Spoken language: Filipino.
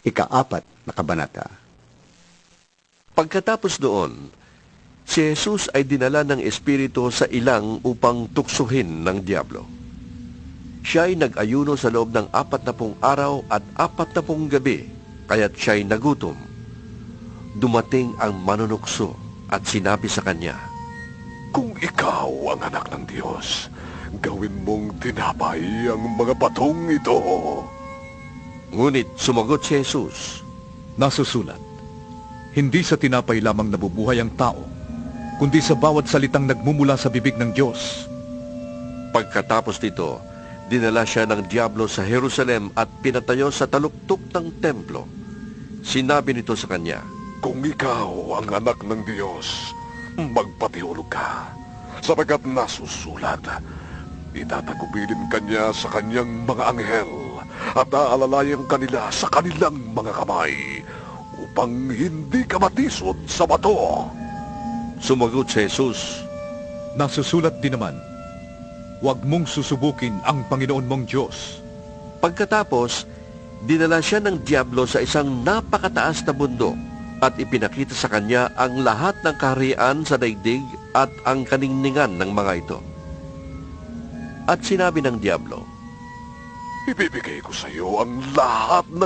Ika-4 na kabanata. Pagkatapos doon, si Jesus ay dinala ng Espiritu sa ilang upang tuksuhin ng Diablo. Siya ay nag-ayuno sa loob ng 40 araw at 40 gabi, kaya't siya'y nagutom. Dumating ang manunukso at sinabi sa kanya, Kung ikaw ang anak ng Diyos, gawin mong tinapay ang mga batong ito. Ngunit sumagot si Jesus, Nasusulat, hindi sa tinapay lamang nabubuhay ang tao, kundi sa bawat salitang nagmumula sa bibig ng Diyos. Pagkatapos nito, dinala siya ng Diablo sa Jerusalem at pinatayo sa taluktok ng templo. Sinabi nito sa kanya, Kung ikaw ang anak ng Diyos, magpatihulog ka, sapagkat nasusulat, itatagubilin kanya sa kanyang mga anghel at aalalayan kanila sa kanilang mga kamay upang hindi ka matisod sa bato. Sumagot si Jesus, Nasusulat din naman, huwag mong susubukin ang Panginoon mong Diyos. Pagkatapos, dinala siya ng Diablo sa isang napakataas na bundok at ipinakita sa kanya ang lahat ng kaharian sa daigdig at ang kaningningan ng mga ito. At sinabi ng Diablo, Ibibigay ko sa iyo ang lahat ng